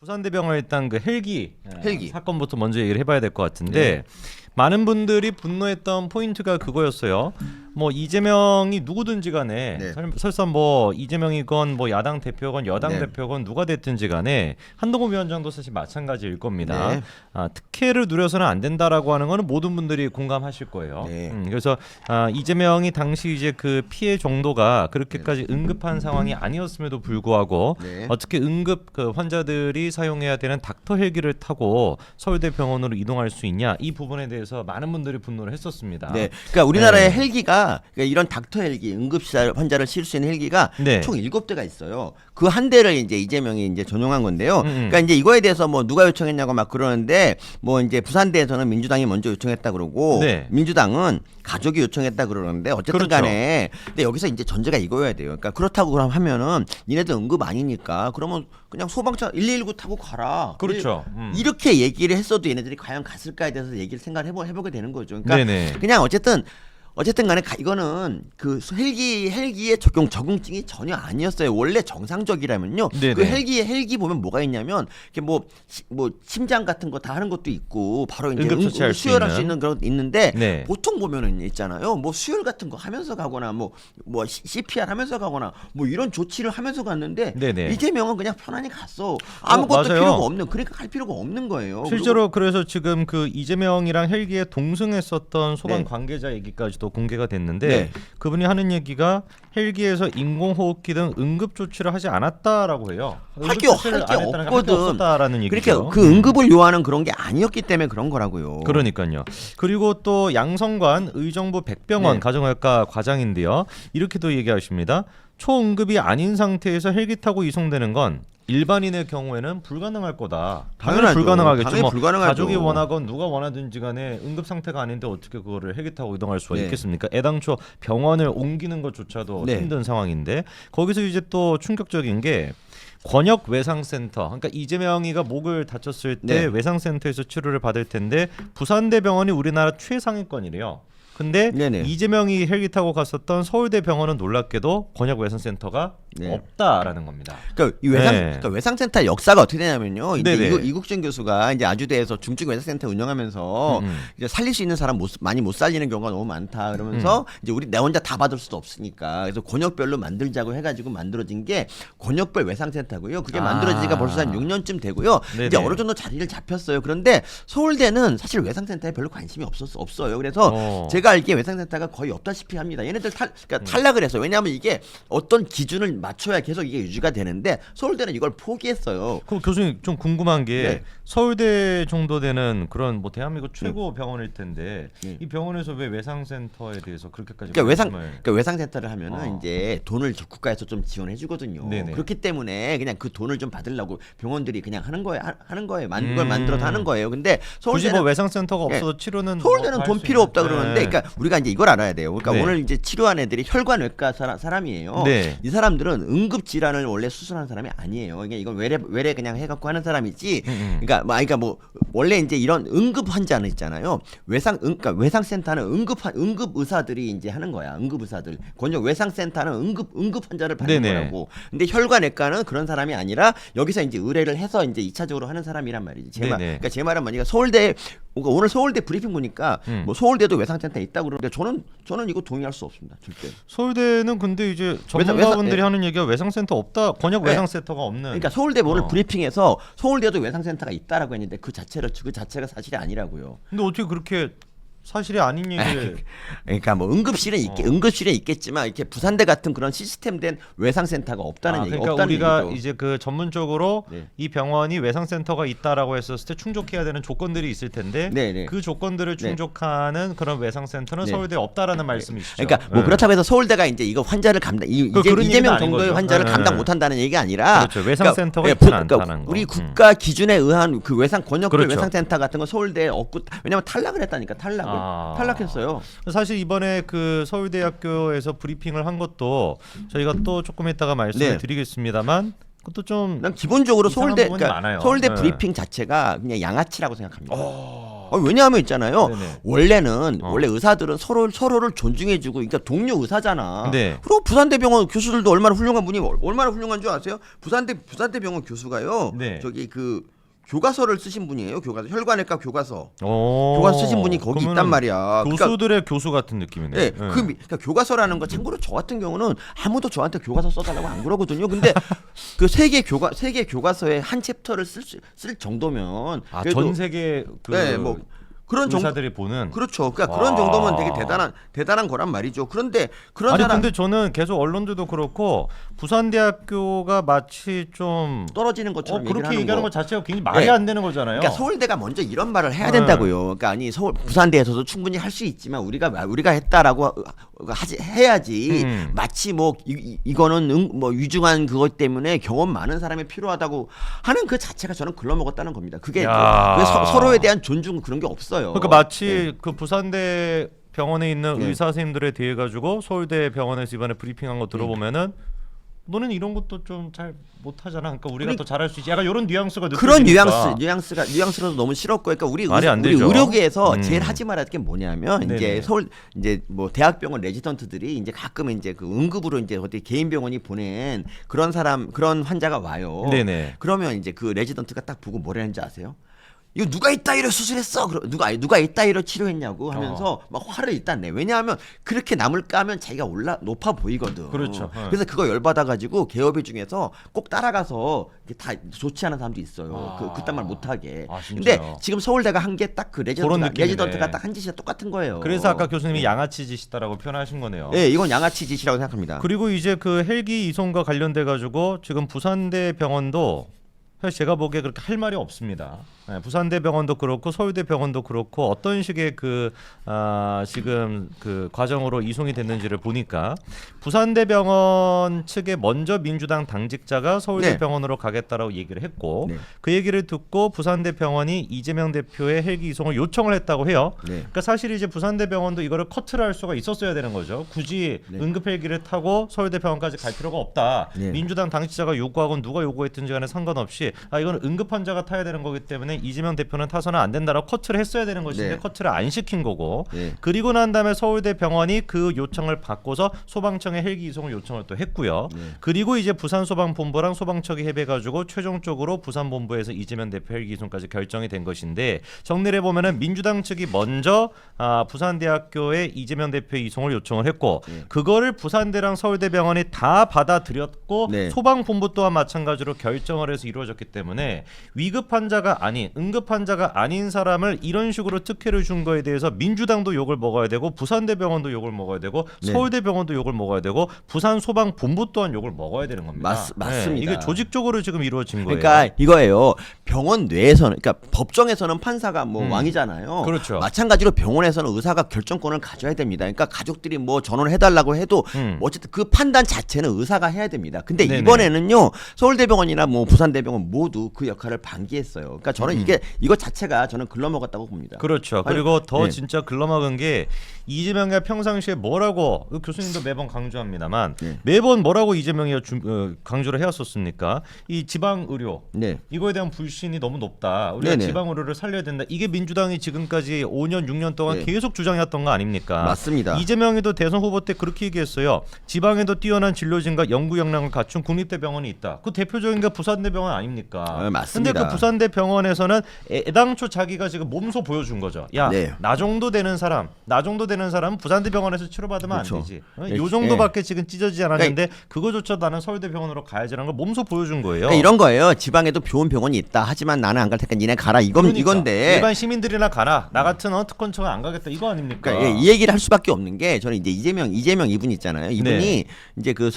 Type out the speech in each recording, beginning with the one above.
부산대병원 일단 그 헬기 헬기. 사건부터 먼저 얘기를 해봐야 될 것 같은데 많은 분들이 분노했던 포인트가 그거였어요. 뭐 이재명이 누구든지 간에 설사 뭐 이재명이건 뭐 야당 대표건 여당 대표건 누가 됐든지 간에 한동훈 위원장도 사실 마찬가지일 겁니다. 특혜를 누려서는 안 된다라고 하는 거는 모든 분들이 공감하실 거예요. 그래서 이재명이 당시 이제 그 피해 정도가 그렇게까지 응급한 상황이 아니었음에도 불구하고 어떻게 응급 그 환자들이 사용해야 되는 닥터 헬기를 타고 서울대병원으로 이동할 수 있냐 이 부분에 대해서 많은 분들이 분노를 했었습니다. 그러니까 우리나라의 헬기가 그러니까 이런 닥터 헬기 응급실 환자를 실을 수 있는 헬기가 총 7대가 있어요. 그 한 대를 이제 이재명이 이제 전용한 건데요. 그러니까 이제 이거에 대해서 뭐 누가 요청했냐고 막 그러는데 뭐 이제 부산대에서는 민주당이 먼저 요청했다 그러고 민주당은 가족이 요청했다 그러는데 어쨌든 간에 근데 여기서 이제 전제가 이거여야 돼요. 그러니까 그렇다고 그럼 하면은 니네들 응급 아니니까 그러면 그냥 소방차 119 타고 가라. 그렇죠. 이렇게 얘기를 했어도 얘네들이 과연 갔을까에 대해서 얘기를 해보게 되는 거죠. 그러니까 그냥 어쨌든 간에 이거는 그 헬기의 적응증이 전혀 아니었어요. 원래 정상적이라면요. 그 헬기 보면 뭐가 있냐면 이렇게 뭐 심장 같은 거 다 하는 것도 있고 바로 이제 수혈할 수 있는 그런 있는데 보통 보면은 있잖아요. 뭐 수혈 같은 거 하면서 가거나 뭐 CPR 하면서 가거나 뭐 이런 조치를 하면서 갔는데 이재명은 그냥 편안히 갔어. 아무것도 필요가 없는 그러니까 갈 필요가 없는 거예요. 실제로 그래서 지금 그 이재명이랑 헬기에 동승했었던 소방 관계자 얘기까지도 공개가 됐는데 그분이 하는 얘기가 헬기에서 인공호흡기 등 응급 조치를 하지 않았다라고 해요. 할 게 없거든. 그러니까 그 응급을 요하는 그런 게 아니었기 때문에 그런 거라고요. 그러니까요. 그리고 또 양성관 의정부 백병원 가정의학과 과장인데요. 이렇게도 얘기하십니다. 초응급이 아닌 상태에서 헬기 타고 이송되는 건 일반인의 경우에는 불가능할 거다. 당연히 불가능하겠죠. 뭐 가족이 원하건 누가 원하든지 간에 응급 상태가 아닌데 어떻게 그거를 헬기 타고 이동할 수가 있겠습니까? 애당초 병원을 옮기는 것조차도 힘든 상황인데 거기서 이제 또 충격적인 게 권역 외상센터. 그러니까 이재명이가 목을 다쳤을 때 외상센터에서 치료를 받을 텐데 부산대병원이 우리나라 최상위권이래요. 근데 이재명이 헬기 타고 갔었던 서울대병원은 놀랍게도 권역 외상센터가 없다라는 겁니다. 그러니까 이 그러니까 외상센터 역사가 어떻게 되냐면요. 이제 이국진 교수가 이제 아주대에서 중증 외상센터 운영하면서 이제 살릴 수 있는 사람 많이 못 살리는 경우가 너무 많다. 그러면서 이제 내 혼자 다 받을 수도 없으니까 그래서 권역별로 만들자고 해가지고 만들어진 게 권역별 외상센터고요. 그게 만들어진 지가 벌써 한 6년쯤 되고요. 이제 어느 정도 자리를 잡혔어요. 그런데 서울대는 사실 외상센터에 별로 관심이 없어요. 그래서 제가 알기에 외상센터가 거의 없다시피 합니다. 얘네들 그러니까 탈락을 했어요. 왜냐하면 이게 어떤 기준을 맞춰야 계속 이게 유지가 되는데 서울대는 이걸 포기했어요. 그럼 교수님 좀 궁금한 게 서울대 정도 되는 그런 뭐 대한민국 최고 병원일 텐데 이 병원에서 왜 외상센터에 대해서 그렇게까지 그러니까 외상센터를 하면은 이제 돈을 국가에서 좀 지원해 주거든요. 그렇기 때문에 그냥 그 돈을 좀 받으려고 병원들이 그냥 하는 거예요. 그걸 만들어서 하는 거예요. 근데 서울대는 뭐 외상센터가 없어도 치료는 서울대는 돈 필요 없다 그러는데 그러니까 우리가 이제 이걸 알아야 돼요. 그러니까 오늘 이제 치료한 애들이 혈관외과 사람이에요. 이 사람들은 응급 질환을 원래 수술하는 사람이 아니에요. 그러니까 이건 외래 그냥 해갖고 하는 사람이지. 그러니까 뭐 원래 이제 이런 응급 환자는 있잖아요. 그러니까 외상센터는 응급 의사들이 이제 하는 거야. 응급 의사들. 권역 외상센터는 응급 환자를 받는 거라고. 근데 혈관외과는 그런 사람이 아니라 여기서 이제 의뢰를 해서 이제 2차적으로 하는 사람이란 말이지. 그러니까 제 말은 뭐니까 오늘 서울대 브리핑 보니까 뭐 서울대도 외상센터 있다고 그러는데 저는 이거 동의할 수 없습니다. 절대. 서울대는 근데 이제 전문가분들이 하는 얘기가 외상센터 없다. 권역 외상센터가 없는. 그러니까 서울대 오늘 브리핑에서 서울대도 외상센터가 있다라고 했는데 그 자체가 사실이 아니라고요. 근데 어떻게 그렇게 사실이 아닌 얘기를. 그러니까 뭐 응급실에 있겠지만 이렇게 부산대 같은 그런 시스템된 외상센터가 없다는 얘기. 그러니까 우리가 얘기죠. 이제 그 전문적으로 이 병원이 외상센터가 있다라고 했었을 때 충족해야 되는 조건들이 있을 텐데 그 조건들을 충족하는 그런 외상센터는 서울대에 없다라는 말씀이시죠. 그러니까 뭐 그렇다고 해서 서울대가 이제 이거 환자를 이재명 정도의 환자를 감당 못한다는 얘기가 아니라 외상센터가 있지는 않다는 거. 우리 국가 기준에 의한 그 권역별 외상센터 같은 거 서울대에 없고 왜냐면 탈락을 했다니까 탈락했어요. 사실 이번에 그 서울대학교에서 브리핑을 한 것도 저희가 또 조금 이따가 말씀을 드리겠습니다만 그것도 좀 난 기본적으로 서울대 부분이 많아요. 서울대 브리핑 자체가 그냥 양아치라고 생각합니다. 왜냐하면 있잖아요. 네네. 원래는 원래 의사들은 서로를 존중해주고, 그러니까 동료 의사잖아. 네. 그리고 부산대병원 교수들도 얼마나 훌륭한 분이 얼마나 훌륭한 줄 아세요? 부산대병원 교수가요. 네. 저기 그 교과서를 쓰신 분이에요. 교과서, 혈관외과 교과서. 오, 교과서 쓰신 분이 거기 있단 그러면은 말이야. 교수들의 교수 같은 느낌이네요. 네, 네. 그러니까 교과서라는 거 참고로 저 같은 경우는 아무도 저한테 교과서 써달라고 안 그러거든요. 근데 그 세계 교과서에 한 챕터를 쓸 정도면 전 세계 그 네, 뭐 그런 의사들이 보는 그렇죠. 그러니까 와. 그런 정도면 되게 대단한 거란 말이죠. 그런데 그런 사람 근데 저는 계속 언론들도 그렇고 부산대학교가 마치 좀 떨어지는 것처럼 그렇게 얘기하는 거 자체가 굉장히 말이 네. 안 되는 거잖아요. 그러니까 서울대가 먼저 이런 말을 해야 된다고요. 그러니까 아니 부산대에서도 충분히 할 수 있지만 우리가 했다라고 해야지. 마치 뭐 이거는 뭐 위중한 그것 때문에 경험 많은 사람이 필요하다고 하는 그 자체가 저는 글러먹었다는 겁니다. 그게 서로에 대한 존중 그런 게 없어요. 그러니까 마치 그 부산대 병원에 있는 의사 선생님들에 대해 가지고 서울대 병원에서 이번에 브리핑한 거 들어보면은 너는 이런 것도 좀 잘 못하잖아. 그러니까 우리가 더 잘할 수 있지. 약간 이런 뉘앙스가 그런 느껴지니까. 뉘앙스로도 너무 싫었고, 그러니까 우리 되죠. 의료계에서 제일 하지 말아야 할 게 뭐냐면 네네. 이제 뭐 대학병원 레지던트들이 이제 가끔 이제 그 응급으로 이제 어디 개인 병원이 보낸 그런 환자가 와요. 네네. 그러면 이제 그 레지던트가 딱 보고 뭐라는지 아세요? 이거 누가 이따위로 수술했어? 누가 이따위로 치료했냐고 하면서 막 화를 일단 내. 왜냐하면 그렇게 남을 까면 자기가 높아 보이거든. 그렇죠. 그래서 그거 열받아 가지고 개업의 중에서 꼭 따라가서 다 조치하는 사람도 있어요. 그딴 말 못하게. 근데 지금 서울대가 한 게 딱 그 레지던트가 딱 한 짓이 똑같은 거예요. 그래서 아까 교수님이 양아치 짓이다라고 표현하신 거네요. 네, 이건 양아치 짓이라고 생각합니다. 그리고 이제 그 헬기 이송과 관련돼 가지고 지금 부산대 병원도 사실 제가 보기에 그렇게 할 말이 없습니다. 네, 부산대 병원도 그렇고 서울대 병원도 그렇고 어떤 식의 지금 그 과정으로 이송이 됐는지를 보니까 부산대 병원 측에 먼저 민주당 당직자가 서울대 네. 병원으로 가겠다라고 얘기를 했고 네. 그 얘기를 듣고 부산대 병원이 이재명 대표의 헬기 이송을 요청을 했다고 해요. 네. 그러니까 사실 이제 부산대 병원도 이거를 커트를 할 수가 있었어야 되는 거죠. 굳이 응급 헬기를 타고 서울대 병원까지 갈 필요가 없다. 네. 민주당 당직자가 요구하건 누가 요구했든지 간에 상관없이 이건 응급 환자가 타야 되는 거기 때문에 이재명 대표는 타서는 안 된다라고 커트를 했어야 되는 것인데 커트를 안 시킨 거고 그리고 난 다음에 서울대 병원이 그 요청을 받고서 소방청에 헬기 이송을 요청을 또 했고요. 그리고 이제 부산소방본부랑 소방청이 협의해가지고 최종적으로 부산본부에서 이재명 대표 헬기 이송까지 결정이 된 것인데 정리를 해보면은 민주당 측이 먼저 부산대학교에 이재명 대표 이송을 요청을 했고 그거를 부산대랑 서울대병원이 다 받아들였고 소방본부 또한 마찬가지로 결정을 해서 이루어졌기 때문에 위급 환자가 아닌 응급 환자가 아닌 사람을 이런 식으로 특혜를 준 거에 대해서 민주당도 욕을 먹어야 되고 부산대병원도 욕을 먹어야 되고 서울대병원도 욕을 먹어야 되고 부산소방본부 또한 욕을 먹어야 되는 겁니다. 맞습니다. 이게 조직적으로 지금 이루어진 거예요. 그러니까 이거예요. 병원 내에서는, 그러니까 법정에서는 판사가 뭐 왕이잖아요. 그렇죠. 마찬가지로 병원에서는 의사가 결정권을 가져야 됩니다. 그러니까 가족들이 뭐 전원해달라고 해도 어쨌든 그 판단 자체는 의사가 해야 됩니다. 근데 이번에는요 서울대병원이나 뭐 부산대병원 모두 그 역할을 방기했어요. 그러니까 저는 이거 자체가 저는 글러먹었다고 봅니다. 그렇죠. 그리고 더 진짜 글러먹은 게 이재명이 평상시에 뭐라고 교수님도 매번 강조합니다만 매번 뭐라고 이재명이 강조를 해왔었습니까? 이 지방 의료 이거에 대한 불신이 너무 높다. 우리가 지방 의료를 살려야 된다. 이게 민주당이 지금까지 5년 6년 동안 계속 주장해왔던 거 아닙니까? 맞습니다. 이재명이도 대선 후보 때 그렇게 얘기했어요. 지방에도 뛰어난 진료진과 연구 역량을 갖춘 국립대병원이 있다. 그 대표적인 게 부산대병원 아닙니까? 맞습니다. 근데 그 부산대 병원에서는 애당초 자기가 지금 몸소 보여준 거죠. 야, 나 정도 되는 사람은 부산대 병원에서 치료받으면 안 되지. 요 정도밖에 지금 찢어지지 않았는데 그거조차 나는 서울대 병원으로 가야지라는 걸 몸소 보여준 거예요. 그러니까 이런 거예요. 지방에도 좋은 병원이 있다. 하지만 나는 안 갈 테니까 니네 가라. 이건데 일반 시민들이나 가라. 나 같은 특권층은 안 가겠다. 이거 아닙니까? 그러니까 이 얘기를 할 수밖에 없는 게 저는 이제 이재명 이분 있잖아요. 이분이 이제 그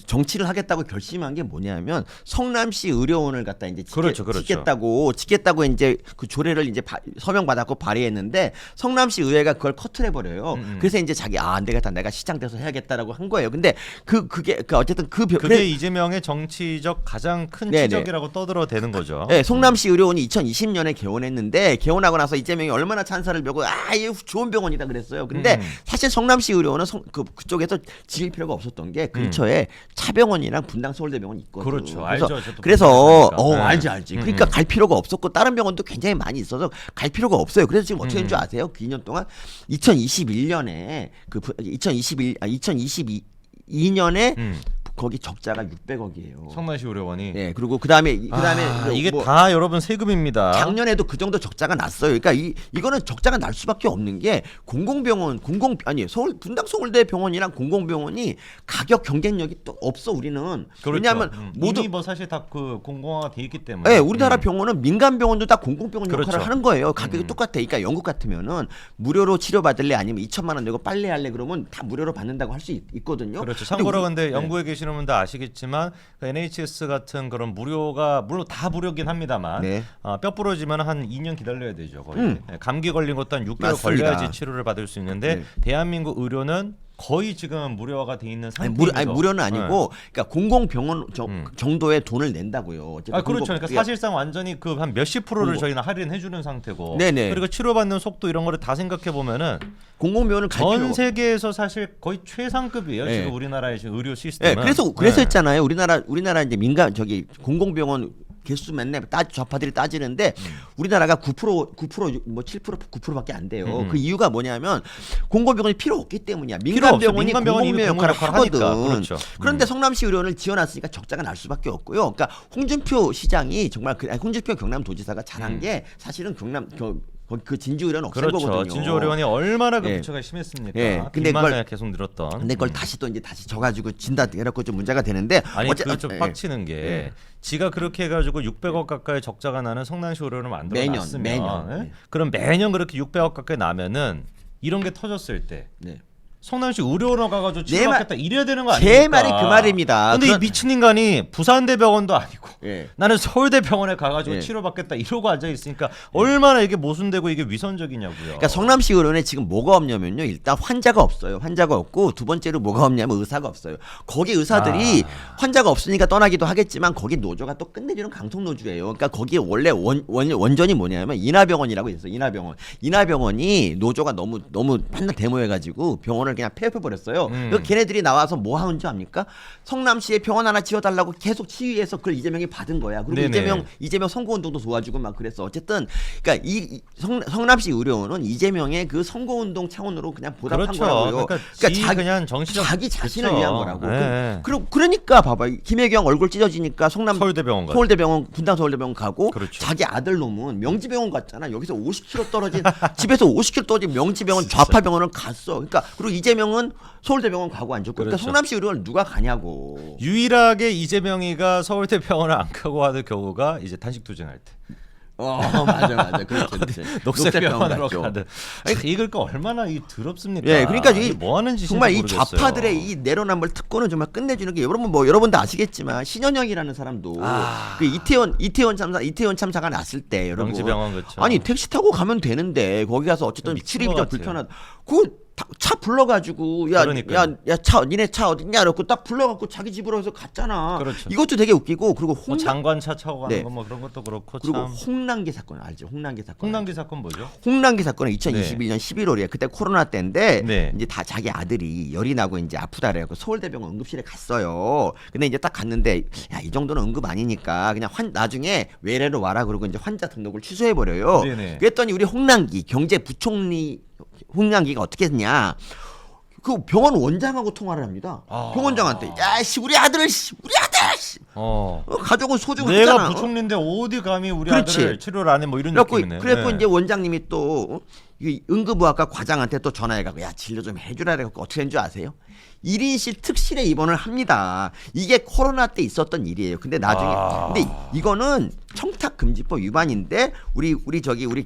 정치를 하겠다고 결심한 게 뭐냐면 성남시 의료원을 갖다 이제 짓겠다고 이제 그 조례를 이제 서명 받았고 발의했는데 성남시 의회가 그걸 커트해 버려요. 그래서 이제 자기 안 되겠다. 내가 시장 돼서 해야겠다라고 한 거예요. 근데 그게 어쨌든 그게 이재명의 정치적 가장 큰 지적이라고 떠들어대는 거죠. 네, 성남시 의료원이 2020년에 개원했는데 개원하고 나서 이재명이 얼마나 찬사를 벼고 이거 좋은 병원이다 그랬어요. 근데 사실 성남시 의료원은 그쪽에서 지을 필요가 없었던 게 근처에 차병원이랑 분당 서울대병원이 있거든요. 그렇죠. 알죠. 그래서 알지. 그러니까 갈 필요가 없었고 다른 병원도 굉장히 많이 있어서 갈 필요가 없어요. 그래서 지금 어떻게 된 줄 아세요? 그 2년 동안 2021년에 2022년에 거기 적자가 600억이에요. 성남시 의료원이. 네, 그리고 그다음에 이게 다 여러분 세금입니다. 작년에도 그 정도 적자가 났어요. 그러니까 이거는 적자가 날 수밖에 없는 게 서울 분당 서울대 병원이랑 공공병원이 가격 경쟁력이 또 없어 우리는. 그렇죠. 왜냐하면 모두 이미 뭐 사실 다 그 공공화가 돼 있기 때문에. 네, 우리나라 병원은 민간 병원도 다 공공병원 역할을 그렇죠. 하는 거예요. 가격이 똑같아. 그러니까 영국 같으면은 무료로 치료받을래 아니면 2천만 원 내고 빨래할래 그러면 다 무료로 받는다고 할 수 있거든요. 그렇죠. 참고로 근데 영국에 계시는 분들 아시겠지만 그 NHS 같은 그런 무료가 물론 다 무료긴 합니다만 뼈 부러지면 한 2년 기다려야 되죠. 거의. 감기 걸린 것도 한 6개월 맞습니다. 걸려야지 치료를 받을 수 있는데 대한민국 의료는 거의 지금 무료화가 돼 있는 상태입니다. 무료는 아니고 그러니까 공공병원 정도의 돈을 낸다고요. 그렇죠. 그러니까 사실상 완전히 그 한 몇십 프로를 저희는 할인해 주는 상태고. 네네. 그리고 치료받는 속도 이런 거를 다 생각해 보면은 공공병원은 전 세계에서 사실 거의 최상급이에요. 지금 우리나라의 지금 의료 시스템은. 네, 그래서 했잖아요. 우리나라 이제 민간 공공병원 개수 맨날 좌파들이 따지는데 우리나라가 9% 뭐 7% 9%밖에 안 돼요. 그 이유가 뭐냐면 공공병원이 필요 없기 때문이야. 민간 병원이 공공병원 역할을 하거든. 그렇죠. 그런데 성남시 의료원을 지어놨으니까 적자가 날 수밖에 없고요. 그러니까 홍준표 시장이 정말 홍준표 경남도지사가 잘한 게 사실은 그 진주 의료는 없앤 그렇죠. 거거든요. 진주 의료원이 얼마나 그 부채가 심했습니까? 근데 그걸 계속 늘었던. 근데 그걸 다시 져가지고 진다 해놓고 좀 문제가 되는데. 아니 좀 빡치는 게 지가 그렇게 해가지고 600억 가까이 적자가 나는 성남시 의료원을 만들어놨으면 매년. 그럼 매년 그렇게 600억 가까이 나면은 이런 게 터졌을 때. 성남시 의료원으로 가가지고 치료받겠다 이래야 되는 거 아닙니까? 제 말이 그 말입니다. 근데 이 미친 인간이 부산대병원도 아니고 나는 서울대병원에 가가지고 치료받겠다 이러고 앉아 있으니까 얼마나 이게 모순되고 이게 위선적이냐고요. 그러니까 성남시 의료원에 지금 뭐가 없냐면요. 일단 환자가 없어요. 환자가 없고 두 번째로 뭐가 없냐면 의사가 없어요. 거기 의사들이 환자가 없으니까 떠나기도 하겠지만 거기 노조가 또 끝내주는 강성노조예요. 그러니까 거기 원래 원전이 뭐냐면 인하병원이라고 있어요. 인하병원이 노조가 너무 한날 데모해가지고 병원을 그냥 폐업해버렸어요. 걔네들이 나와서 뭐 하는 줄 압니까? 성남시에 병원 하나 지어달라고 계속 치위해서 그걸 이재명이 받은 거야. 그리고 이재명 선거운동도 도와주고 막 그랬어. 어쨌든 그러니까 이 성남시 의료원은 이재명의 그 선거운동 차원으로 그냥 보답한 거라고요. 그러니까 그냥 자기 자신을 위한 거라고. 그러니까 봐봐. 김혜경 얼굴 찢어지니까 서울대병원 분당 서울대병원 가고 자기 아들 놈은 명지병원 갔잖아. 여기서 50km 떨어진 집에서 50km 떨어진 명지병원 좌파병원을 갔어. 그러니까 그리고 이재명은 서울대병원 가고 앉았고. 그러니까 성남시 의료원 누가 가냐고. 유일하게 이재명이가 서울대병원을 안 가고 하는 경우가 이제 단식 투쟁할 때. 맞아. 그렇지. 녹색병원으로 가든. 읽을 거 얼마나 더럽습니까? 그러니까 뭐 하는 짓인지 정말 모르겠어요. 이 좌파들의 이 내로남불 특권을 정말 끝내주는 게 여러분도 아시겠지만 신현영이라는 사람도 그 이태원 참사가 났을 때 여러분 명지병원 그렇죠. 아니 택시 타고 가면 되는데 거기 가서 어쨌든 출입이 좀 불편하다. 차 불러가지고 니네 차 어딨냐 이러고 딱 불러갖고 자기 집으로 해서 갔잖아. 이것도 되게 웃기고 그리고 장관차 타고 가는 거 뭐 그런 것도 그렇고 그리고 참. 홍남기 사건 알죠? 홍남기 사건 뭐죠? 홍남기 사건은 2021년 11월이에요. 그때 코로나 때인데 이제 다 자기 아들이 열이 나고 이제 아프다 그래갖고 서울대병원 응급실에 갔어요. 근데 이제 딱 갔는데 이 정도는 응급 아니니까 그냥 나중에 외래로 와라 그러고 이제 환자 등록을 취소해 버려요. 그랬더니 우리 홍남기 경제부총리 홍남기가 어떻게 했냐? 그 병원 원장하고 통화를 합니다. 병원장한테 우리 아들 가족은 소중하잖아. 내가 부총리인데 어디 감히 우리 아들을 치료를 안 해 뭐 이런 느낌이네. 그래갖고 이제 원장님이 또 응급의학과 과장한테 또 전화해갖고 진료 좀 해주라 그래갖고 어떻게 된 줄 아세요? 1인실 특실에 입원을 합니다. 이게 코로나 때 있었던 일이에요. 근데 나중에 근데 이거는 청탁금지법 위반인데 우리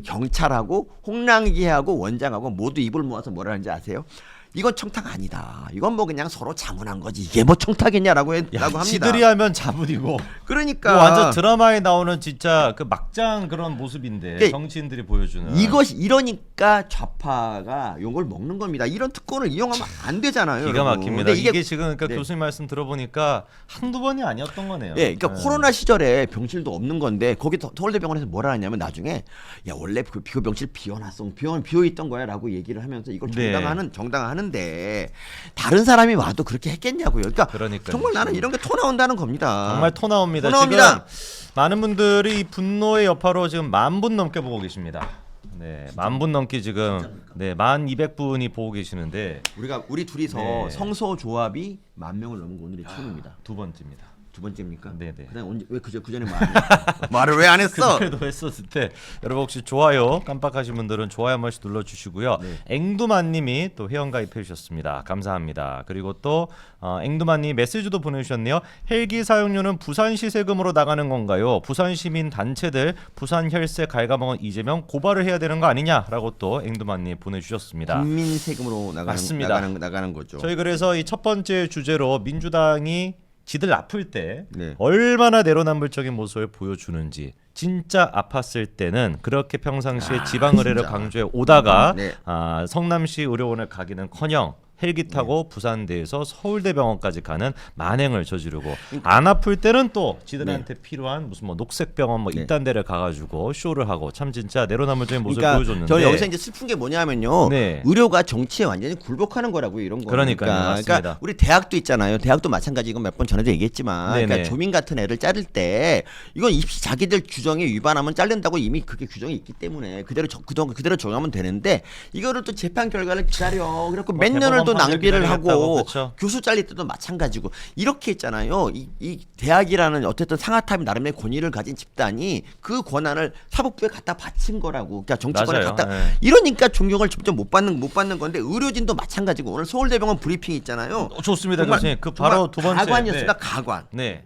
경찰하고 홍남기하고 원장하고 모두 입을 모아서 뭐라 하는지 아세요? 이건 청탁 아니다. 이건 뭐 그냥 서로 자문한 거지. 이게 뭐 청탁이냐라고 합니다. 지들이 하면 자문이고. 그러니까 완전 드라마에 나오는 진짜 그 막장 그런 모습인데 정치인들이 보여주는. 이러니까 좌파가 이걸 먹는 겁니다. 이런 특권을 이용하면 안 되잖아요. 기가 막힙니다. 이게 지금 그러니까 교수님 말씀 들어보니까 한두 번이 아니었던 거네요. 그러니까 코로나 시절에 병실도 없는 건데 거기 서울대병원에서 뭐라 하냐면 나중에 원래 그 병실 비워놨어. 병원 비어있던 거야라고 얘기를 하면서 이걸 정당화하는 하는데 다른 사람이 와도 그렇게 했겠냐고요. 그러니까 그러니까요. 정말 나는 이런 게 토 나온다는 겁니다. 정말 토 나옵니다. 토 나옵니다. 지금 많은 분들이 이 분노의 여파로 지금 10,000분 넘게 보고 계십니다. 네, 10,000분 넘게 지금 1,200분이 보고 계시는데 우리 둘이서 네. 성서 조합이 10,000명을 넘은 거 오늘이 처음입니다. 두 번째입니다. 두 번째입니까? 네네. 그다음 언제 왜 그 전에 말을 왜 안 했어? 그래도 했었을 때 여러분 혹시 좋아요 깜빡하신 분들은 좋아요 한 번씩 눌러주시고요. 네. 앵두만님이 또 회원가입해 주셨습니다. 감사합니다. 그리고 또 앵두만님 메시지도 보내주셨네요. 헬기 사용료는 부산시 세금으로 나가는 건가요? 부산 시민 단체들 부산 혈세 갉아먹은 이재명 고발을 해야 되는 거 아니냐라고 또 앵두만님 보내주셨습니다. 국민 세금으로 맞습니다. 나가는 거죠. 저희 그래서 이 첫 번째 주제로 민주당이 지들 아플 때 네. 얼마나 내로남불적인 모습을 보여주는지 진짜 아팠을 때는 그렇게 평상시에 지방의뢰를 진짜. 강조해 오다가 네. 성남시 의료원을 가기는커녕 헬기 타고 부산대에서 서울대병원까지 가는 만행을 저지르고 안 아플 때는 또 지들한테 필요한 무슨 뭐 녹색병원 뭐 네. 이딴 데를 가가지고 쇼를 하고 참 진짜 내로남불적인 모습을 그러니까 보여줬는데 저 여기서 이제 슬픈 게 뭐냐면요. 네. 의료가 정치에 완전히 굴복하는 거라고요. 이런 거. 그러니까요, 맞습니다. 그러니까 우리 대학도 있잖아요. 대학도 마찬가지. 이건 몇 번 전에도 얘기했지만, 네네. 그러니까 조민 같은 애를 자를 때 이건 입시 자기들 규정에 위반하면 잘린다고 이미 그게 규정이 있기 때문에 그대로 그대로 정하면 되는데 이거를 또 재판 결과를 기다려. 그래갖고 몇 년을 또 대법원 판결 낭비를 기다리겠다고, 하고 그쵸? 교수 잘릴 때도 마찬가지고 이렇게 있잖아요. 이 대학이라는 어쨌든 상하탑이 나름의 권위를 가진 집단이 그 권한을 사법부에 갖다 바친 거라고. 그러니까 정치권에 맞아요. 갖다 네. 이러니까 존경을 점점 못 받는 건데 의료진도 마찬가지고 오늘 서울대병원 브리핑 있잖아요. 좋습니다, 정말- 교수님. 그 바로 정말 두 번째 가관이었습니다. 가관. 네.